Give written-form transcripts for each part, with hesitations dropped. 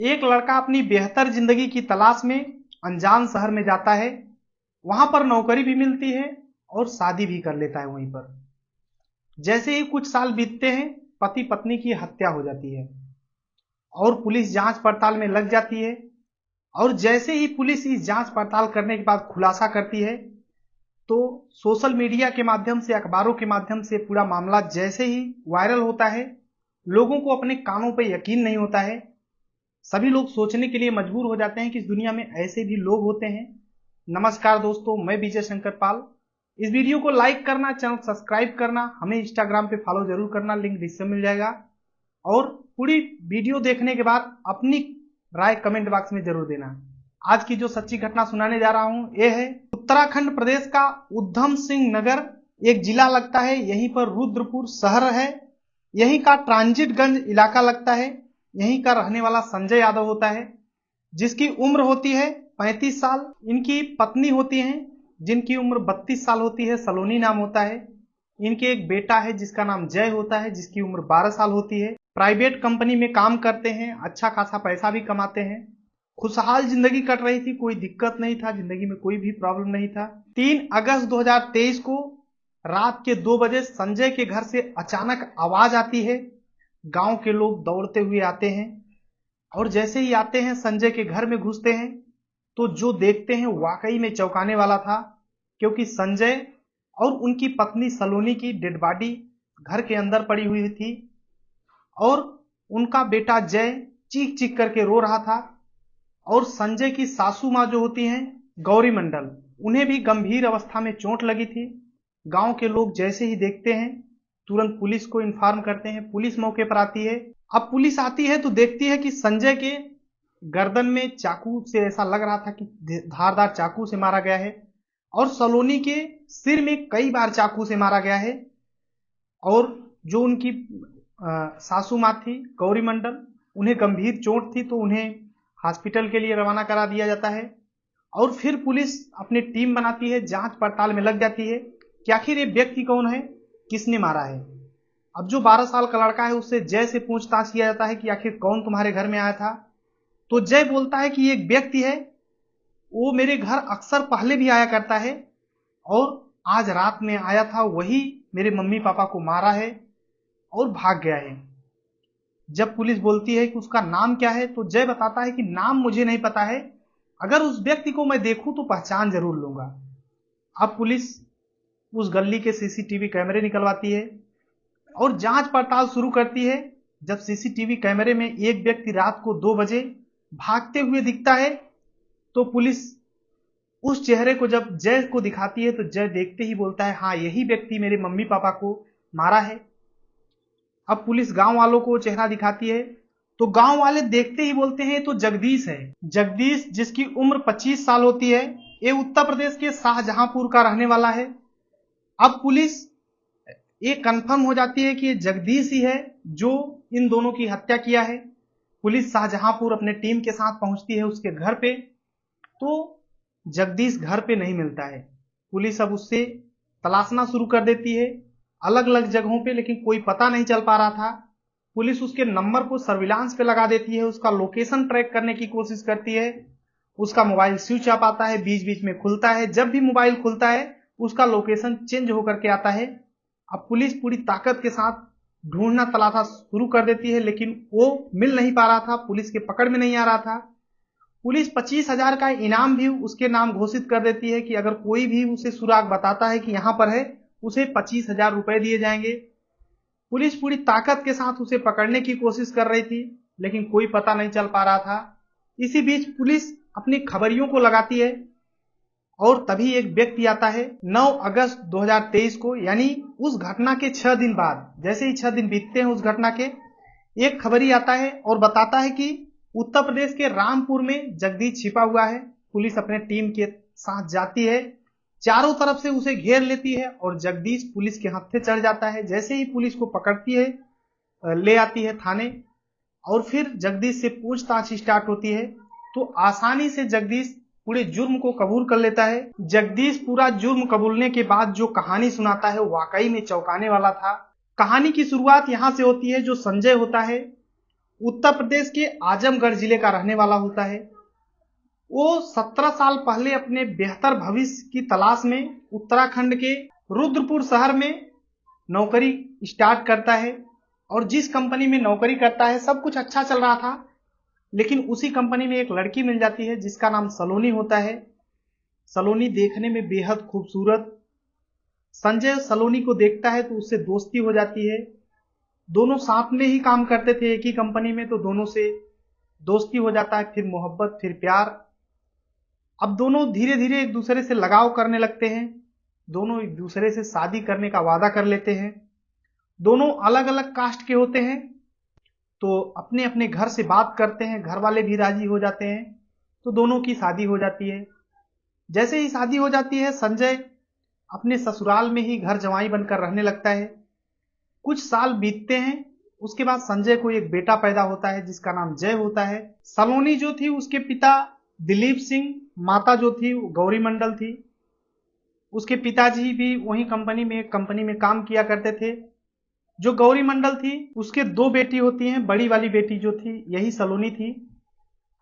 एक लड़का अपनी बेहतर जिंदगी की तलाश में अनजान शहर में जाता है। वहां पर नौकरी भी मिलती है और शादी भी कर लेता है वहीं पर। जैसे ही कुछ साल बीतते हैं, पति पत्नी की हत्या हो जाती है और पुलिस जांच पड़ताल में लग जाती है। और जैसे ही पुलिस इस जांच पड़ताल करने के बाद खुलासा करती है, तो सोशल मीडिया के माध्यम से, अखबारों के माध्यम से पूरा मामला जैसे ही वायरल होता है, लोगों को अपने कानों पर यकीन नहीं होता है। सभी लोग सोचने के लिए मजबूर हो जाते हैं कि इस दुनिया में ऐसे भी लोग होते हैं। नमस्कार दोस्तों, मैं विजय शंकर पाल। इस वीडियो को लाइक करना, चैनल सब्सक्राइब करना, हमें इंस्टाग्राम पे फॉलो जरूर करना, लिंक डिस्क्रिप्शन में मिल जाएगा। और पूरी वीडियो देखने के बाद अपनी राय कमेंट बॉक्स में जरूर देना। आज की जो सच्ची घटना सुनाने जा रहा हूं, यह है उत्तराखंड प्रदेश का उधम सिंह नगर एक जिला लगता है। यहीं पर रुद्रपुर शहर है। यहीं का ट्रांजिटगंज इलाका लगता है। यहीं का रहने वाला संजय यादव होता है, जिसकी उम्र होती है 35 साल। इनकी पत्नी होती हैं जिनकी उम्र 32 साल होती है, सलोनी नाम होता है। इनके एक बेटा है जिसका नाम जय होता है, जिसकी उम्र 12 साल होती है। प्राइवेट कंपनी में काम करते हैं, अच्छा खासा पैसा भी कमाते हैं। खुशहाल जिंदगी कट रही थी, कोई दिक्कत नहीं था, जिंदगी में कोई भी प्रॉब्लम नहीं था। 3 अगस्त 2023 को रात के 2 बजे संजय के घर से अचानक आवाज आती है। गांव के लोग दौड़ते हुए आते हैं और जैसे ही आते हैं, संजय के घर में घुसते हैं, तो जो देखते हैं वाकई में चौंकाने वाला था। क्योंकि संजय और उनकी पत्नी सलोनी की डेड बॉडी घर के अंदर पड़ी हुई थी और उनका बेटा जय चीख चीख करके रो रहा था। और संजय की सासू माँ जो होती हैं गौरी मंडल, उन्हें भी गंभीर अवस्था में चोट लगी थी। गांव के लोग जैसे ही देखते हैं, तुरंत पुलिस को इन्फॉर्म करते हैं। पुलिस मौके पर आती है। अब पुलिस आती है तो देखती है कि संजय के गर्दन में चाकू से, ऐसा लग रहा था कि धारदार चाकू से मारा गया है, और सलोनी के सिर में कई बार चाकू से मारा गया है। और जो उनकी सासू माँ थी गौरी मंडल, उन्हें गंभीर चोट थी, तो उन्हें हॉस्पिटल के लिए रवाना करा दिया जाता है। और फिर पुलिस अपनी टीम बनाती है, जांच पड़ताल में लग जाती है कि आखिर ये व्यक्ति कौन है, किसने मारा है। अब जो 12 साल का लड़का है, उससे जय से पूछताछ किया जाता है कि आखिर कौन तुम्हारे घर में आया था। तो जय बोलता है कि एक व्यक्ति है, वो मेरे घर अक्सर पहले भी आया करता है और आज रात में आया था, वही मेरे मम्मी पापा को मारा है और भाग गया है। जब पुलिस बोलती है कि उसका नाम क्या है, तो जय बताता है कि नाम मुझे नहीं पता है, अगर उस व्यक्ति को मैं देखूं तो पहचान जरूर लूंगा। अब पुलिस उस गली के सीसीटीवी कैमरे निकलवाती है और जांच पड़ताल शुरू करती है। जब सीसीटीवी कैमरे में एक व्यक्ति रात को 2 बजे भागते हुए दिखता है, तो पुलिस उस चेहरे को जब जय को दिखाती है, तो जय देखते ही बोलता है, हाँ यही व्यक्ति मेरे मम्मी पापा को मारा है। अब पुलिस गांव वालों को चेहरा दिखाती है, तो गांव वाले देखते ही बोलते हैं तो जगदीश है। जगदीश, जिसकी उम्र 25 साल होती है, ये उत्तर प्रदेश के शाहजहांपुर का रहने वाला है। अब पुलिस ये कंफर्म हो जाती है कि ये जगदीश ही है जो इन दोनों की हत्या किया है। पुलिस शाहजहांपुर अपने टीम के साथ पहुंचती है उसके घर पे, तो जगदीश घर पे नहीं मिलता है। पुलिस अब उससे तलाशना शुरू कर देती है अलग अलग जगहों पे, लेकिन कोई पता नहीं चल पा रहा था। पुलिस उसके नंबर को सर्विलांस पे लगा देती है, उसका लोकेशन ट्रैक करने की कोशिश करती है। उसका मोबाइल स्विच ऑफ आता है, बीच बीच में खुलता है। जब भी मोबाइल खुलता है, उसका लोकेशन चेंज होकर के आता है। अब पुलिस पूरी ताकत के साथ ढूंढना तलाशना शुरू कर देती है, लेकिन वो मिल नहीं पा रहा था, पुलिस के पकड़ में नहीं आ रहा था। पुलिस 25,000 का इनाम भी उसके नाम घोषित कर देती है कि अगर कोई भी उसे सुराग बताता है कि यहां पर है, उसे 25,000 रुपए दिए जाएंगे। पुलिस पूरी ताकत के साथ उसे पकड़ने की कोशिश कर रही थी, लेकिन कोई पता नहीं चल पा रहा था। इसी बीच पुलिस अपनी खबरियों को लगाती है और तभी एक व्यक्ति आता है 9 अगस्त 2023 को, यानी उस घटना के 6 दिन बाद। जैसे ही 6 दिन बीतते हैं उस घटना के, एक खबरी आता है और बताता है कि उत्तर प्रदेश के रामपुर में जगदीश छिपा हुआ है। पुलिस अपने टीम के साथ जाती है, चारों तरफ से उसे घेर लेती है और जगदीश पुलिस के हत्थे चढ़ जाता है। जैसे ही पुलिस को पकड़ती है, ले आती है थाने, और फिर जगदीश से पूछताछ स्टार्ट होती है, तो आसानी से जगदीश पूरे जुर्म को कबूल कर लेता है। जगदीश पूरा जुर्म कबूलने के बाद जो कहानी सुनाता है, वाकई में चौंकाने वाला था। कहानी की शुरुआत यहां से होती है। जो संजय होता है, उत्तर प्रदेश के आजमगढ़ जिले का रहने वाला होता है। वो 17 साल पहले अपने बेहतर भविष्य की तलाश में उत्तराखंड के रुद्रपुर शहर में नौकरी स्टार्ट करता है और जिस कंपनी में नौकरी करता है सब कुछ अच्छा चल रहा था, लेकिन उसी कंपनी में एक लड़की मिल जाती है जिसका नाम सलोनी होता है। सलोनी देखने में बेहद खूबसूरत। संजय सलोनी को देखता है तो उससे दोस्ती हो जाती है। दोनों साथ में ही काम करते थे एक ही कंपनी में, तो दोनों से दोस्ती हो जाता है, फिर मोहब्बत, फिर प्यार। अब दोनों धीरे धीरे एक दूसरे से लगाव करने लगते हैं। दोनों एक दूसरे से शादी करने का वादा कर लेते हैं। दोनों अलग अलग कास्ट के होते हैं, तो अपने अपने घर से बात करते हैं, घर वाले भी राजी हो जाते हैं, तो दोनों की शादी हो जाती है। जैसे ही शादी हो जाती है, संजय अपने ससुराल में ही घर जवाई बनकर रहने लगता है। कुछ साल बीतते हैं, उसके बाद संजय को एक बेटा पैदा होता है जिसका नाम जय होता है। सलोनी जो थी उसके पिता दिलीप सिंह, माता जो थी वो गौरी मंडल थी। उसके पिताजी भी वही कंपनी में काम किया करते थे। जो गौरी मंडल थी उसके 2 बेटी होती हैं, बड़ी वाली बेटी जो थी यही सलोनी थी।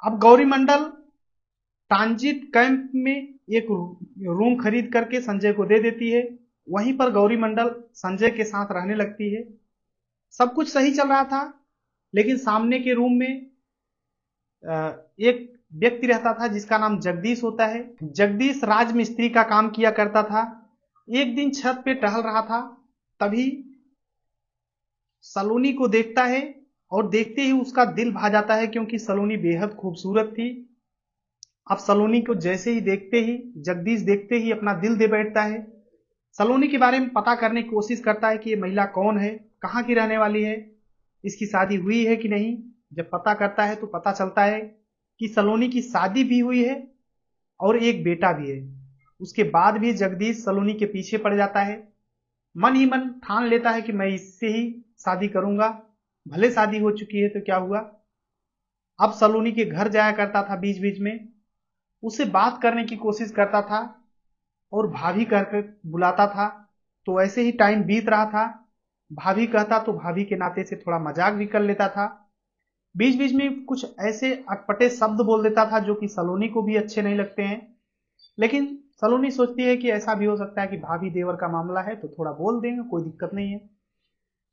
अब गौरी मंडल ट्रांजिट कैंप में एक रूम खरीद करके संजय को दे देती है। वहीं पर गौरी मंडल संजय के साथ रहने लगती है। सब कुछ सही चल रहा था, लेकिन सामने के रूम में एक व्यक्ति रहता था जिसका नाम जगदीश होता है। जगदीश राजमिस्त्री का काम किया करता था। एक दिन छत पे टहल रहा था, तभी सलोनी को देखता है और देखते ही उसका दिल भा जाता है, क्योंकि सलोनी बेहद खूबसूरत थी। अब सलोनी को जैसे ही देखते ही जगदीश देखते ही अपना दिल दे बैठता है। सलोनी के बारे में पता करने की कोशिश करता है कि ये महिला कौन है, कहाँ की रहने वाली है, इसकी शादी हुई है कि नहीं। जब पता करता है तो पता चलता है कि सलोनी की शादी भी हुई है और एक बेटा भी है। उसके बाद भी जगदीश सलोनी के पीछे पड़ जाता है। मन ही मन ठान लेता है कि मैं इससे ही शादी करूंगा, भले शादी हो चुकी है तो क्या हुआ। अब सलोनी के घर जाया करता था, बीच बीच में उससे बात करने की कोशिश करता था और भाभी करके बुलाता था। तो ऐसे ही टाइम बीत रहा था। भाभी कहता तो भाभी के नाते से थोड़ा मजाक भी कर लेता था। बीच बीच में कुछ ऐसे अटपटे शब्द बोल देता था जो कि सलोनी को भी अच्छे नहीं लगते हैं, लेकिन सलोनी सोचती है कि ऐसा भी हो सकता है कि भाभी देवर का मामला है तो थोड़ा बोल देंगे, कोई दिक्कत नहीं है।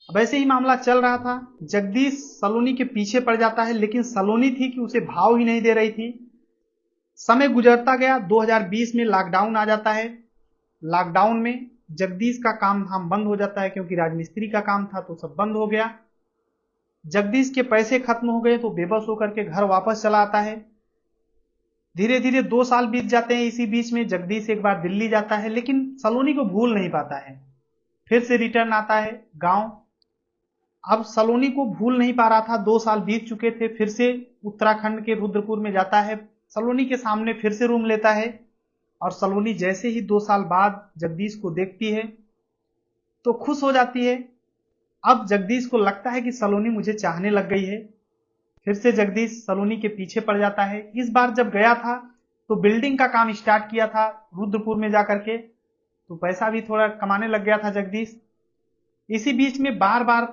अब ऐसे ही मामला चल रहा था। जगदीश सलोनी के पीछे पड़ जाता है, लेकिन सलोनी थी कि उसे भाव ही नहीं दे रही थी। समय गुजरता गया। 2020 में लॉकडाउन आ जाता है। लॉकडाउन में जगदीश का काम धाम बंद हो जाता है, क्योंकि राजमिस्त्री का काम था तो सब बंद हो गया। जगदीश के पैसे खत्म हो गए तो बेबस होकर के घर वापस चला आता है। धीरे धीरे 2 साल बीत जाते हैं। इसी बीच में जगदीश एक बार दिल्ली जाता है, लेकिन सलोनी को भूल नहीं पाता है। फिर से रिटर्न आता है गांव। अब सलोनी को भूल नहीं पा रहा था, 2 साल बीत चुके थे। फिर से उत्तराखंड के रुद्रपुर में जाता है, सलोनी के सामने फिर से रूम लेता है। और सलोनी जैसे ही 2 साल बाद जगदीश को देखती है तो खुश हो जाती है। अब जगदीश को लगता है कि सलोनी मुझे चाहने लग गई है। फिर से जगदीश सलोनी के पीछे पड़ जाता है। इस बार जब गया था तो बिल्डिंग का काम स्टार्ट किया था रुद्रपुर में जाकर के, तो पैसा भी थोड़ा कमाने लग गया था जगदीश। इसी बीच में बार बार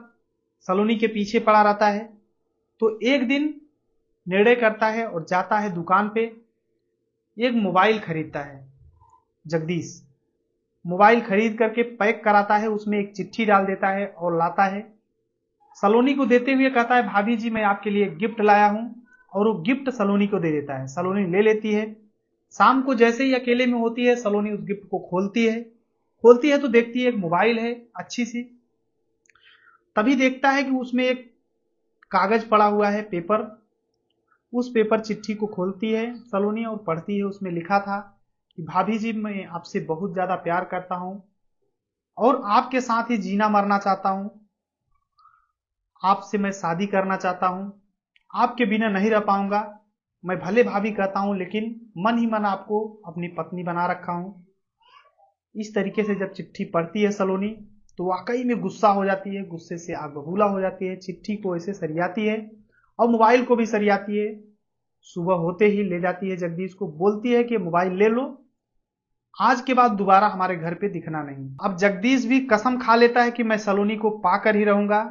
सलोनी के पीछे पड़ा रहता है। तो एक दिन निर्णय करता है और जाता है दुकान पे, एक मोबाइल खरीदता है। जगदीश मोबाइल खरीद करके पैक कराता है, उसमें एक चिट्ठी डाल देता है और लाता है। सलोनी को देते हुए कहता है, भाभी जी मैं आपके लिए गिफ्ट लाया हूं। और वो गिफ्ट सलोनी को दे देता है। सलोनी ले लेती है। शाम को जैसे ही अकेले में होती है, सलोनी उस गिफ्ट को खोलती है तो देखती है एक मोबाइल है अच्छी सी। तभी देखता है कि उसमें एक कागज पड़ा हुआ है, पेपर। उस पेपर चिट्ठी को खोलती है सलोनी और पढ़ती है। उसमें लिखा था कि भाभी जी मैं आपसे बहुत ज्यादा प्यार करता हूं और आपके साथ ही जीना मरना चाहता हूं। आपसे मैं शादी करना चाहता हूं, आपके बिना नहीं रह पाऊंगा। मैं भले भाभी कहता हूं, लेकिन मन ही मन आपको अपनी पत्नी बना रखा हूं। इस तरीके से जब चिट्ठी पढ़ती है सलोनी तो वाकई में गुस्सा हो जाती है, गुस्से से आग बबूला हो जाती है। चिट्ठी को ऐसे सरियाती है और मोबाइल को भी सरियाती है। सुबह होते ही ले जाती है जगदीश को, बोलती है कि मोबाइल ले लो, आज के बाद दोबारा हमारे घर पे दिखना नहीं। अब जगदीश भी कसम खा लेता है कि मैं सलोनी को पाकर ही रहूंगा।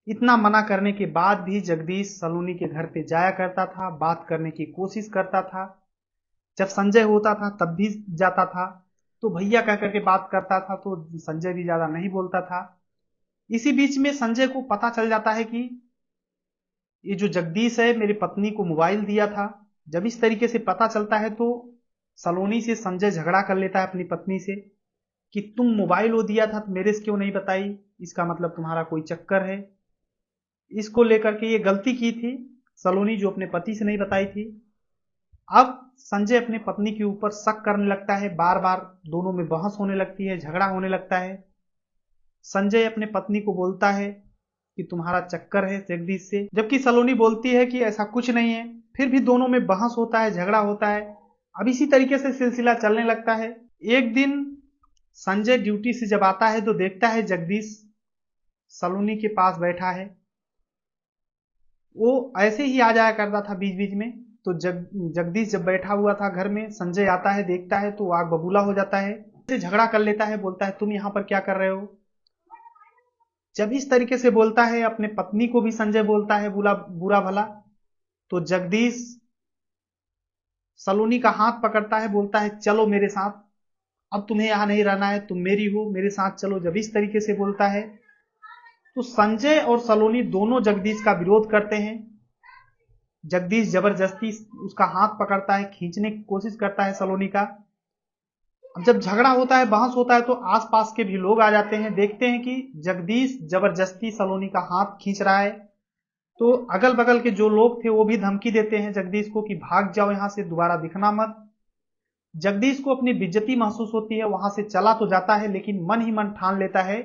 इतना मना करने के बाद भी जगदीश सलोनी के घर पे जाया करता था, बात करने की कोशिश करता था। जब संजय होता था तब भी जाता था, तो भैया कह करके बात करता था, तो संजय भी ज्यादा नहीं बोलता था। इसी बीच में संजय को पता चल जाता है कि ये जो जगदीश है मेरी पत्नी को मोबाइल दिया था। जब इस तरीके से पता चलता है तो सलोनी से संजय झगड़ा कर लेता है अपनी पत्नी से कि तुम मोबाइल वो दिया था तो मेरे से क्यों नहीं बताई, इसका मतलब तुम्हारा कोई चक्कर है। इसको लेकर के ये गलती की थी सलोनी, जो अपने पति से नहीं बताई थी। अब संजय अपने पत्नी के ऊपर शक करने लगता है, बार बार दोनों में बहस होने लगती है, झगड़ा होने लगता है। संजय अपने पत्नी को बोलता है कि तुम्हारा चक्कर है जगदीश से, जबकि सलोनी बोलती है कि ऐसा कुछ नहीं है। फिर भी दोनों में बहस होता है, झगड़ा होता है। अब इसी तरीके से सिलसिला चलने लगता है। एक दिन संजय ड्यूटी से जब आता है तो देखता है जगदीश सलोनी के पास बैठा है। वो ऐसे ही आ जाया करता था बीच बीच में। तो जगदीश जब बैठा हुआ था घर में, संजय आता है, देखता है तो आग बबूला हो जाता है, झगड़ा कर लेता है, बोलता है तुम यहां पर क्या कर रहे हो। जब इस तरीके से बोलता है, अपने पत्नी को भी संजय बोलता है बुरा भला, तो जगदीश सलोनी का हाथ पकड़ता है, बोलता है चलो मेरे साथ, अब तुम्हें यहां नहीं रहना है, तुम मेरी हो, मेरे साथ चलो। जब इस तरीके से बोलता है तो संजय और सलोनी दोनों जगदीश का विरोध करते हैं। जगदीश जबरदस्ती उसका हाथ पकड़ता है, खींचने की कोशिश करता है सलोनी का। अब जब झगड़ा होता है, बहस होता है, तो आसपास के भी लोग आ जाते हैं, देखते हैं कि जगदीश जबरदस्ती सलोनी का हाथ खींच रहा है। तो अगल बगल के जो लोग थे वो भी धमकी देते हैं जगदीश को कि भाग जाओ यहां से, दोबारा दिखना मत। जगदीश को अपनी बेइज्जती महसूस होती है, वहां से चला तो जाता है लेकिन मन ही मन ठान लेता है,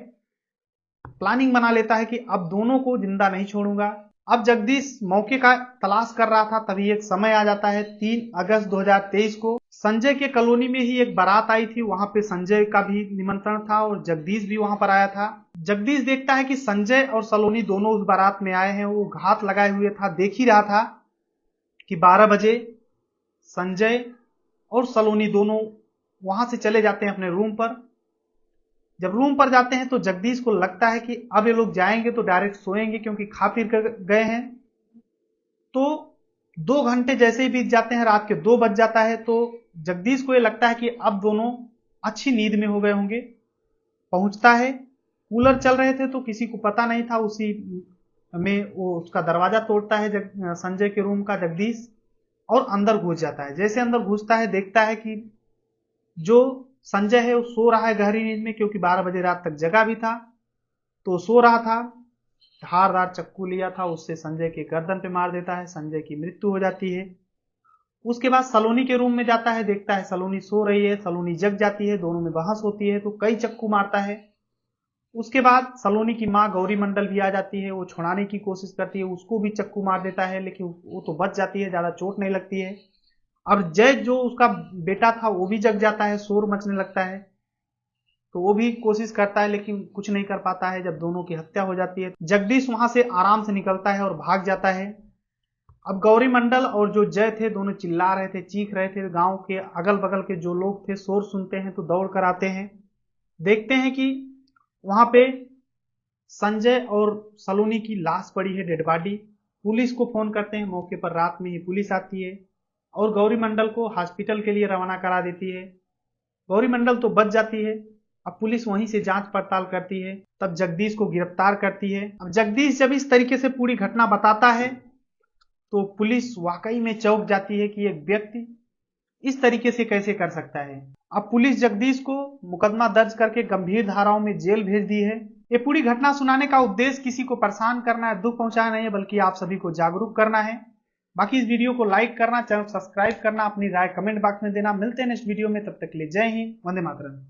प्लानिंग बना लेता है कि अब दोनों को जिंदा नहीं छोड़ूंगा। अब जगदीश मौके का तलाश कर रहा था, तभी एक समय आ जाता है 3 अगस्त 2023 को। संजय के कॉलोनी में ही एक बारात आई थी, वहां पे संजय का भी निमंत्रण था और जगदीश भी वहां पर आया था। जगदीश देखता है कि संजय और सलोनी दोनों उस बारात में आए हैं। वो घात लगाए हुए था, देख ही रहा था कि 12 बजे संजय और सलोनी दोनों वहां से चले जाते हैं अपने रूम पर। जब रूम पर जाते हैं तो जगदीश को लगता है कि अब ये लोग जाएंगे तो डायरेक्ट सोएंगे, क्योंकि खा पी कर गए हैं। तो 2 घंटे जैसे ही बीत जाते हैं, रात के 2 बज जाता है, तो जगदीश को ये लगता है कि अब दोनों अच्छी नींद में हो गए होंगे। पहुंचता है, कूलर चल रहे थे तो किसी को पता नहीं था, उसी में वो उसका दरवाजा तोड़ता है संजय के रूम का जगदीश, और अंदर घुस जाता है। जैसे अंदर घुसता है, देखता है कि जो संजय है वो सो रहा है गहरी नींद में, क्योंकि 12 बजे रात तक जगा भी था, तो सो रहा था। धारदार चक्कू लिया था, उससे संजय के गर्दन पे मार देता है, संजय की मृत्यु हो जाती है। उसके बाद सलोनी के रूम में जाता है, देखता है सलोनी सो रही है, सलोनी जग जाती है, दोनों में बहस होती है, तो कई चक्कू मारता है। उसके बाद सलोनी की माँ गौरी मंडल भी आ जाती है, वो छुड़ाने की कोशिश करती है, उसको भी चक्कू मार देता है, लेकिन वो तो बच जाती है, ज्यादा चोट नहीं लगती है। और जय जो उसका बेटा था वो भी जग जाता है, शोर मचने लगता है, तो वो भी कोशिश करता है लेकिन कुछ नहीं कर पाता है। जब दोनों की हत्या हो जाती है, जगदीश वहां से आराम से निकलता है और भाग जाता है। अब गौरी मंडल और जो जय थे दोनों चिल्ला रहे थे, चीख रहे थे। गांव के अगल बगल के जो लोग थे शोर सुनते हैं तो दौड़ कर आते हैं, देखते हैं कि वहां पे संजय और सलोनी की लाश पड़ी है, डेड बॉडी। पुलिस को फोन करते हैं, मौके पर रात में ही पुलिस आती है और गौरी मंडल को हॉस्पिटल के लिए रवाना करा देती है। गौरी मंडल तो बच जाती है। अब पुलिस वहीं से जांच पड़ताल करती है, तब जगदीश को गिरफ्तार करती है। अब जगदीश जब इस तरीके से पूरी घटना बताता है तो पुलिस वाकई में चौंक जाती है कि एक व्यक्ति इस तरीके से कैसे कर सकता है। अब पुलिस जगदीश को मुकदमा दर्ज करके गंभीर धाराओं में जेल भेज दी है। ये पूरी घटना सुनाने का उद्देश्य किसी को परेशान करना है, दुख पहुंचाना नहीं है, बल्कि आप सभी को जागरूक करना है। बाकी इस वीडियो को लाइक करना, चैनल सब्सक्राइब करना, अपनी राय कमेंट बॉक्स में देना। मिलते हैं नेक्स्ट वीडियो में, तब तक के लिए जय हिंद, वंदे मातरम।